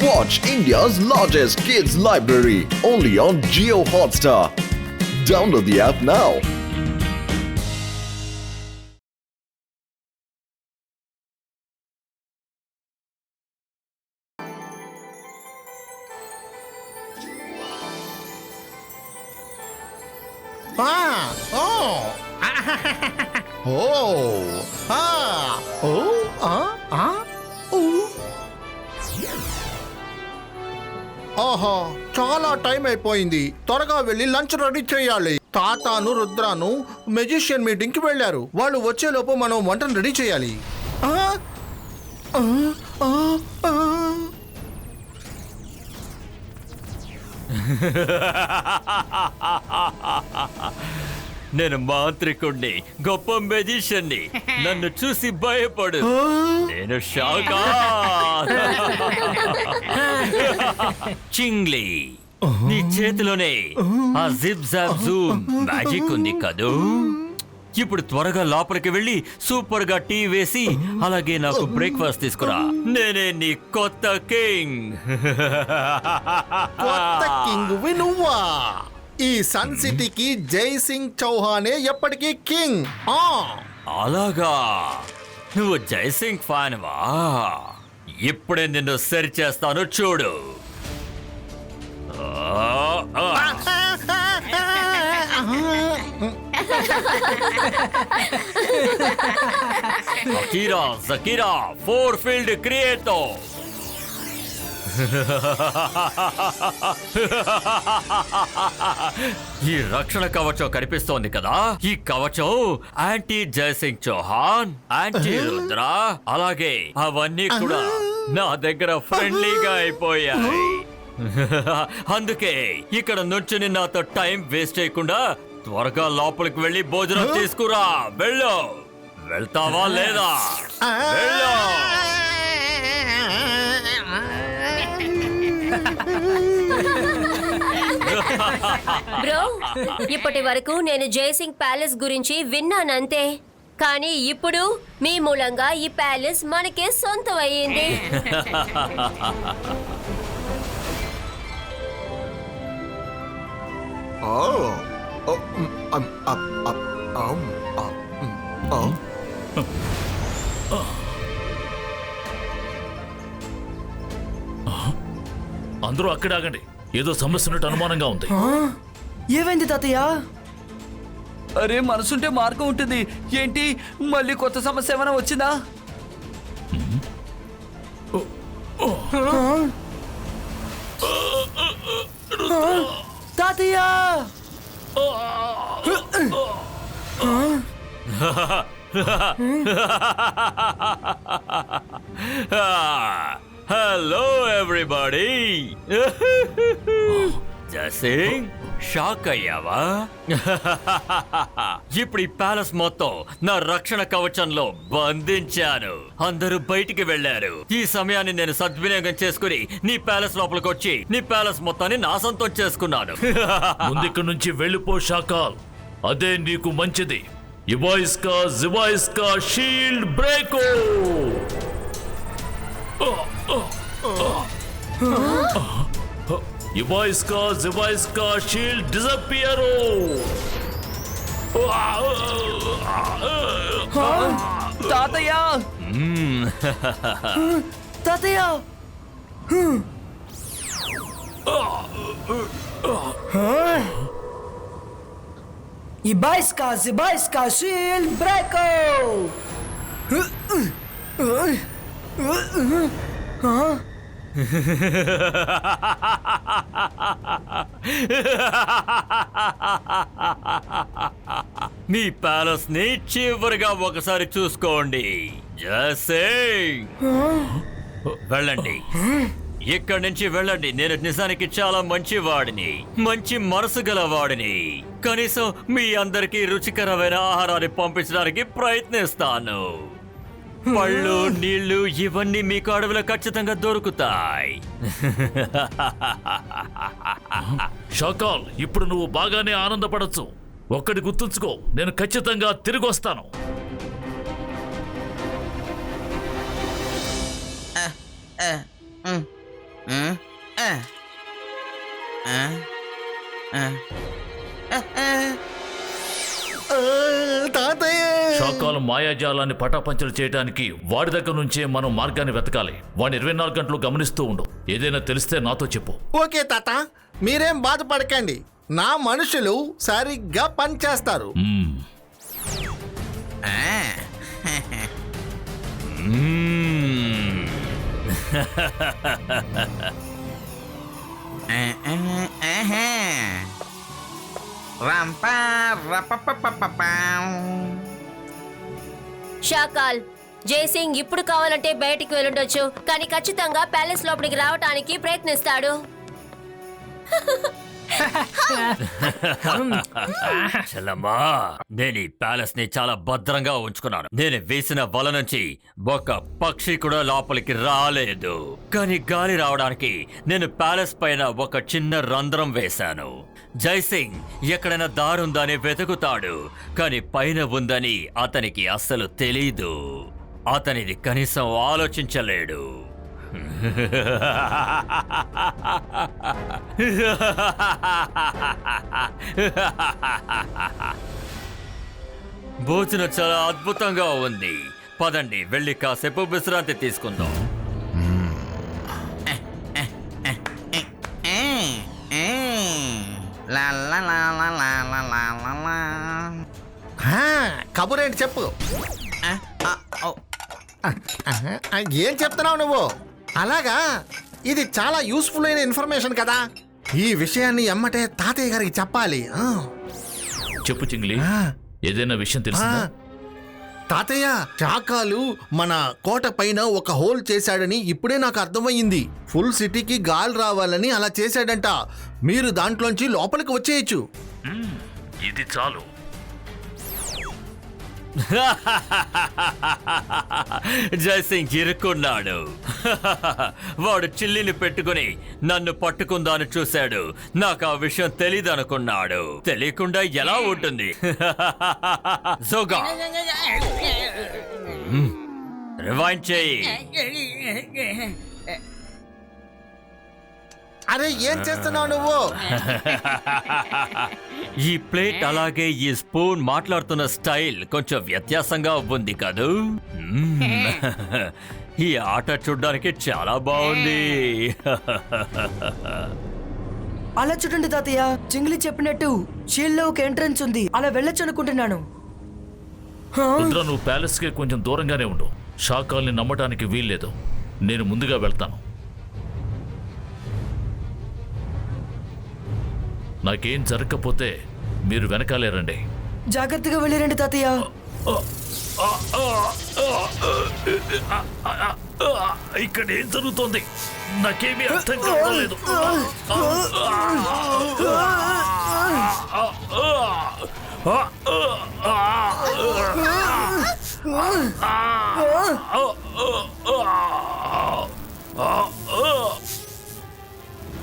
Watch India's largest kids library only on Jio Hotstar. Download the app now. ఆహా, చాలా time అయిపోయింది. త్వరగా వెళ్ళి లంచ్ రెడీ చేయాలి. తాతాను రుద్రాను మెజిషియన్ మీటింగ్ కి వెళ్ళారు. వాళ్ళు వచ్చేలోపు మనం వంటను రెడీ చేయాలి. నేను మాంత్రికుణ్ణి, గొప్ప మెజిషియన్ని. నన్ను చూసి భయపడు. నేను షాకా. చింగ్లీ, నీ చేతిలోనే ఆ జిప్ జాప్ జూమ్ మ్యాజిక్ ఉంది కదూ. ఇప్పుడు త్వరగా లోపలికి వెళ్ళి సూపర్ గా టీ వేసి అలాగే నాకు బ్రేక్ఫాస్ట్ తీసుకురా. నేనే నీ కొత్త కింగ్. కొత్త కింగ్ నువ్వా? ఈ సన్ సిటీకి జై సింగ్ చౌహానే ఎప్పటికీ కింగ్. అలాగా, నువ్వు జైసింగ్ ఫ్యాన్వా? ఇప్పుడే నిన్ను సరి చేస్తాను, చూడు. Akira జకీరా four field క్రియేటో. ఈ రక్షణ కవచం కనిపిస్తోంది కదా, ఈ కవచం యాంటీ జయసింగ్ చౌహాన్, యాంటీ రుద్ర, అలాగే అవన్నీ కూడా నా దగ్గర ఫ్రెండ్లీగా అయిపోయాయి. అందుకే ఇక్కడ నుంచి నాతో టైం వేస్ట్ చేయకుండా త్వరగా లోపలికి వెళ్ళి భోజనం తీసుకురా. వెళ్ళు. వెళ్తావా లేదా? వెళ్ళు. బ్రో, ఇప్పటి వరకు నేను జయసింగ్ ప్యాలెస్ గురించి విన్నానంతే. కానీ ఇప్పుడు మీ మూలంగా ఈ ప్యాలెస్ మనకే సొంతం అయ్యింది. అందరూ అక్కడ ఆగండి. ఏదో సమస్య ఉన్నట్టు అనుమానంగా ఉంది. ఏమైంది తాతయ్య? అరే, మనసుంటే మార్గం ఉంటుంది. ఏంటి, మళ్ళీ కొత్త సమస్య ఏమైనా వచ్చిందా? తాతయ్య! Hello everybody. జసింగ్, షాక్ అయ్యావా? ఇప్పుడు ఈ ప్యాలెస్ మొత్తం నా రక్షణ కవచంలో బంధించాను. అందరూ బయటికి వెళ్లారు. ఈ సమయాన్ని నేను సద్వినియోగం చేసుకుని నీ ప్యాలెస్ లోపలికి వచ్చి నీ ప్యాలెస్ మొత్తాన్ని నా సొంతం చేసుకున్నాను. ముందిక్కడి నుంచి వెళ్ళిపో షాకాల్. అదే నీకు మంచిది. ఇవాయిస్కా జివాయిస్కా షీల్డ్ బ్రేకో. ఇవాయిస్కా జివాయిస్కా షీల్డ్ డిసపియరో. తాతయ్య! తాతయ్య! Ibaiska, Zibaiska, Shield Breako! మీ ప్యాలెస్ ని చివరిగా ఒకసారి చూసుకోండి. జసింగ్, వెళ్ళండి. ఇక్కడి నుంచి వెళ్ళండి. నేను నిజానికి చాలా మంచివాడిని, మంచి మనసు గలవాడిని. కనీసం మీ అందరికీ రుచికరమైన ఆహారాన్ని పంపించడానికి ప్రయత్నిస్తాను. పళ్ళు, నీళ్లు ఇవన్నీ మీకు అడవిలో ఖచ్చితంగా దొరుకుతాయి. షాకాల్, ఇప్పుడు నువ్వు బాగానే ఆనందపడచ్చు. ఒక్కటి గుర్తుంచుకో, నేను ఖచ్చితంగా తిరిగి వస్తాను. తాతయ్య షాకాలు మాయాజాలాన్ని పటాపంచలు చేయడానికి వాడి దగ్గర నుంచే మనం మార్గాన్ని వెతకాలి. వాడిని 24 గంటలు గమనిస్తూ ఉండు. ఏదైనా తెలిస్తే నాతో చెప్పు. ఓకే తాత, మీరేం బాధపడకండి. నా మనుషులు సరిగ్గా పనిచేస్తారు. షాకాల్, జైసింగ్ ఇప్పుడు కావాలంటే బయటికి వెళ్ళుండొచ్చు, కానీ ఖచ్చితంగా ప్యాలెస్ లోపలికి రావటానికి ప్రయత్నిస్తాడు. చెల్లమ్మా, నేను ఈ ప్యాలెస్ ని చాలా భద్రంగా ఉంచుకున్నాను. నేను వేసిన వల నుంచి ఒక పక్షి కూడా లోపలికి రాలేదు. కానీ గాలి రావడానికి నేను ప్యాలెస్ పైన ఒక చిన్న రంధ్రం వేశాను. జైసింగ్ ఎక్కడైనా దారుందని వెతుకుతాడు, కానీ పైన ఉందని అతనికి అస్సలు తెలీదు. అతనిది కనీసం ఆలోచించలేడు. భోజనం చాలా అద్భుతంగా ఉంది. పదండి, వెళ్ళి కాసేపు విశ్రాంతి తీసుకుందాం. కబురేంటి చెప్పు. ఏం చెప్తున్నావు నువ్వు? అలాగా, ఇది చాలా యూస్ఫుల్ అయిన ఇన్ఫర్మేషన్ కదా. ఈ విషయాన్ని ఎమ్మటే తాతయ్య గారికి చెప్పాలి. చెప్పు చింగ్లీ, ఏదైనా విషయం తెలుసా? తాతయ్య, చాకాలు మన కోట పైన ఒక హోల్ చేశాడని ఇప్పుడే నాకు అర్థమయ్యింది. ఫుల్ సిటీకి గాలి రావాలని అలా చేశాడంట. మీరు దాంట్లోంచి లోపలికి వచ్చేయచ్చు. ఇది చాలు. జైసింగ్ ఇరుక్కున్నాడు. వాడు చిల్లిని పెట్టుకుని నన్ను పట్టుకుందాని చూశాడు. నాకు ఆ విషయం తెలీదు అనుకున్నాడు. తెలియకుండా ఎలా ఉంటుంది? జోగా, రివైండ్ చేయి. అరే, ఏం చేస్తున్నావు నువ్వు? ఈ ప్లేట్ అలాగే ఈ స్పూన్ మాట్లాడుతున్న స్టైల్ కొంచెం వ్యత్యాసంగా ఉంది కదూ. ఈ ఆట చూడ్డానికి చాలా బాగుంది. అలా చూడండి తాతయ్య, చింగ్లీ చెప్పినట్టు షీల్డ్ లో ఒక ఎంట్రన్స్ ఉంది. అలా వెళ్ళొచ్చు అనుకుంటున్నాను. రుద్ర, నువ్వు ప్యాలెస్ కి కొంచెం దూరంగానే ఉండు. షాకాల్ని నమ్మటానికి వీల్లేదు. నేను ముందుగా వెళ్తాను. నాకేం జరగకపోతే మీరు వెనకాలే రండి. జాగ్రత్తగా వెళ్ళిరండి తాతయ్య. ఇక్కడ ఏం జరుగుతోంది? నాకేమీ అర్థం కావట్లేదు.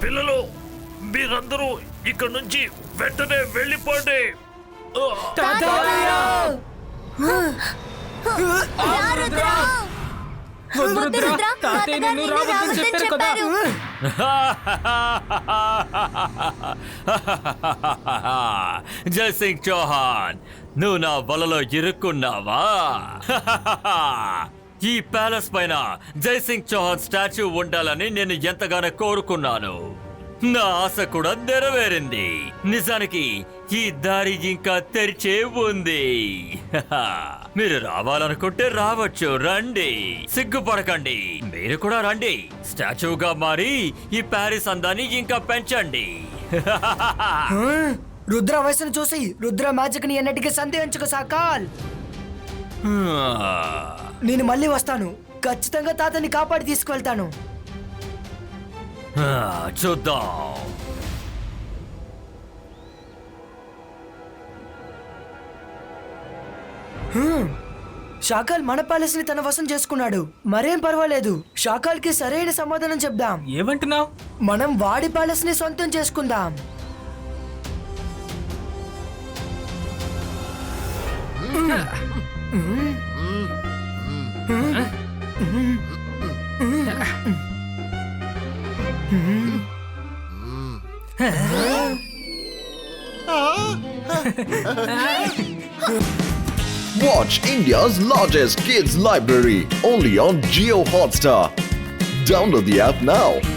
పిల్లలు, మీరందరూ ఇక్కడ నుంచి వెంటనే వెళ్ళిపోండి. జైసింగ్ చౌహాన్, నువ్వు నా వలలో ఇరుక్కున్నావా? ఈ ప్యాలెస్ పైన జైసింగ్ చౌహాన్ స్టాచ్యూ ఉండాలని నేను ఎంతగానో కోరుకున్నాను. నా ఆశ కూడా నెరవేరింది. నిజానికి ఈ దారి ఇంకా తెరిచే ఉంది. మీరు రావాలనుకుంటే రావచ్చు. రండి, సిగ్గుపడకండి. మీరు కూడా రండి. స్టాచ్యూగా మారి ఈ ప్యారిస్ అందాన్ని ఇంకా పెంచండి. రుద్ర వయసును చూసి రుద్ర మ్యాజిక్ ని ఎన్నటికీ సందేహించుకో సాకాల్. నేను మళ్ళీ వస్తాను. ఖచ్చితంగా తాతని కాపాడి తీసుకువెళ్తాను. చూద్దాం. షాకాల్ మన ప్యాలెస్ ని తన వశం చేసుకున్నాడు. మరేం పర్వాలేదు. షాకాల్ కి సరైన సమాధానం చెప్దాం. ఏమంటున్నావు? మనం వాడి ప్యాలెస్ ని సొంతం చేసుకుందాం. Watch India's largest kids library only on Geo Hotstar. Download the app now.